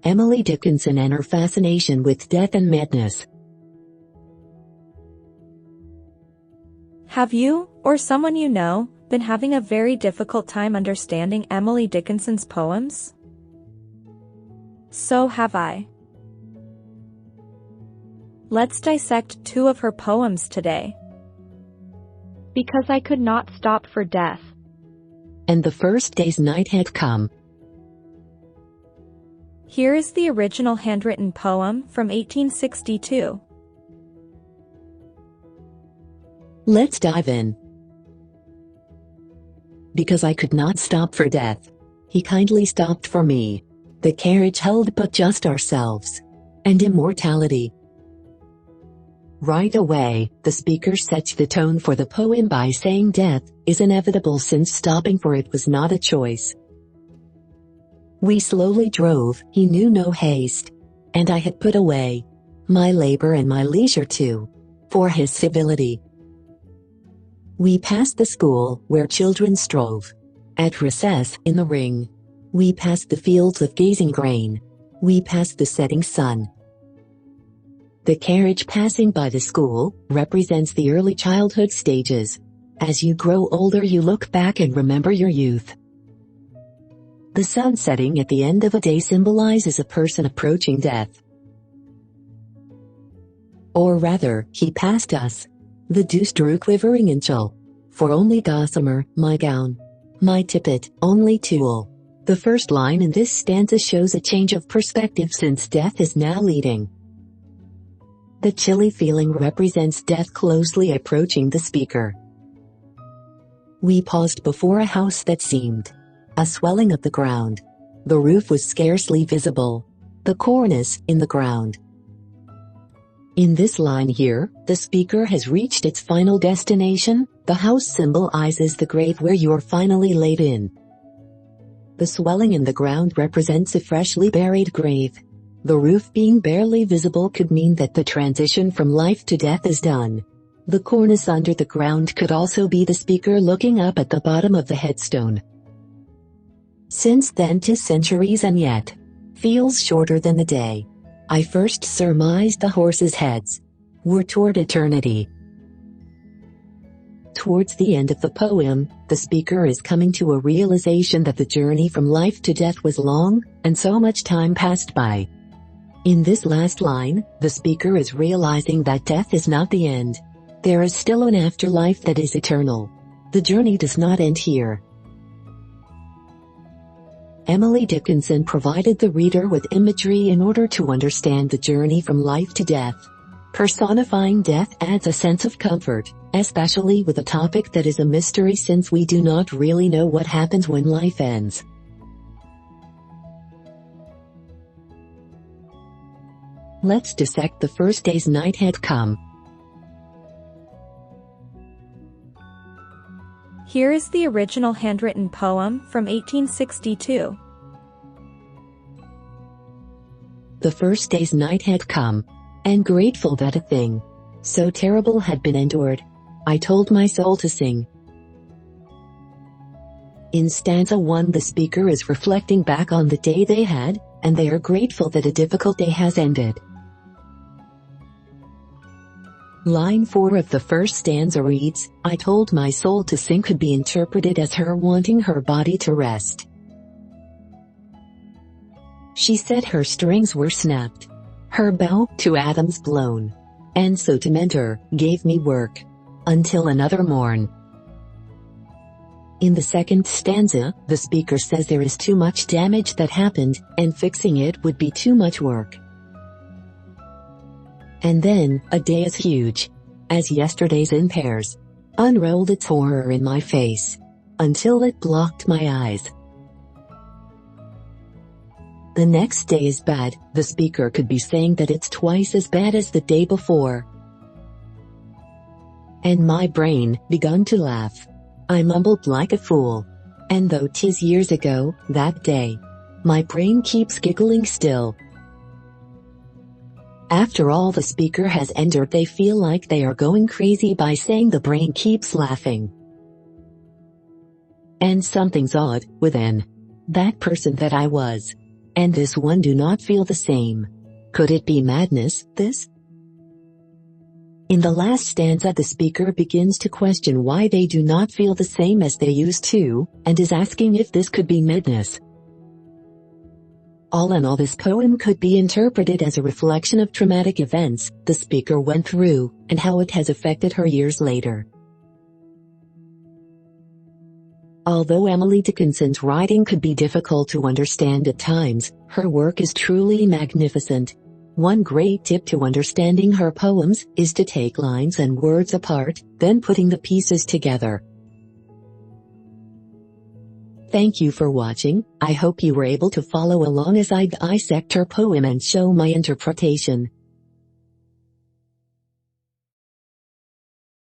Emily Dickinson and her fascination with death and madness. Have you, or someone you know, been having a very difficult time understanding Emily Dickinson's poems? So have I. Let's dissect two of her poems today. Because I could not stop for death. And the first day's night had come. Here is the original handwritten poem from 1862. Let's dive in. Because I could not stop for death, he kindly stopped for me. The carriage held but just ourselves and immortality. Right away, the speaker sets the tone for the poem by saying death is inevitable since stopping for it was not a choice. We slowly drove, he knew no haste, and I had put away my labor and my leisure too, for his civility. We passed the school where children strove at recess in the ring. We passed the fields of gazing grain. We passed the setting sun. The carriage passing by the school represents the early childhood stages. As you grow older, you look back and remember your youth. The sun setting at the end of a day symbolizes a person approaching death. Or rather, he passed us. The dew drew quivering in chill. For only gossamer, my gown, my tippet, only tulle. The first line in this stanza shows a change of perspective since death is now leading. The chilly feeling represents death closely approaching the speaker. We paused before a house that seemed a swelling of the ground. The roof was scarcely visible, the cornice in the ground. In this line here, the speaker has reached its final destination. The house symbolizes the grave where you're finally laid in. The swelling in the ground represents a freshly buried grave. The roof being barely visible could mean that the transition from life to death is done. The cornice under the ground could also be the speaker looking up at the bottom of the headstone. Since then 'tis centuries and yet feels shorter than the day I first surmised the horses' heads were toward eternity. Towards the end of the poem, the speaker is coming to a realization that the journey from life to death was long, and so much time passed by. In this last line, the speaker is realizing that death is not the end. There is still an afterlife that is eternal. The journey does not end here. Emily Dickinson provided the reader with imagery in order to understand the journey from life to death. Personifying death adds a sense of comfort, especially with a topic that is a mystery since we do not really know what happens when life ends. Let's dissect the first day's night had come. Here is the original handwritten poem from 1862. The first day's night had come, and grateful that a thing so terrible had been endured, I told my soul to sing. In stanza 1, the speaker is reflecting back on the day they had, and they are grateful that a difficult day has ended. Line 4 of the first stanza reads, I told my soul to sing could be interpreted as her wanting her body to rest. She said her strings were snapped, her bow to atoms blown, and so to mend her, gave me work, until another morn. In the second stanza, the speaker says there is too much damage that happened, and fixing it would be too much work. And then, a day as huge as yesterday's in pairs unrolled its horror in my face, until it blocked my eyes. The next day is bad, the speaker could be saying that it's twice as bad as the day before. And my brain begun to laugh. I mumbled like a fool. And though 'tis years ago, that day, my brain keeps giggling still. After all the speaker has endured, they feel like they are going crazy by saying the brain keeps laughing. And something's odd within that person that I was. and this one do not feel the same. Could it be madness, this? In the last stanza the speaker begins to question why they do not feel the same as they used to, and is asking if this could be madness. All in all, this poem could be interpreted as a reflection of traumatic events the speaker went through, and how it has affected her years later. Although Emily Dickinson's writing could be difficult to understand at times, her work is truly magnificent. One great tip to understanding her poems is to take lines and words apart, then putting the pieces together. Thank you for watching. I hope you were able to follow along as I dissect her poem and show my interpretation.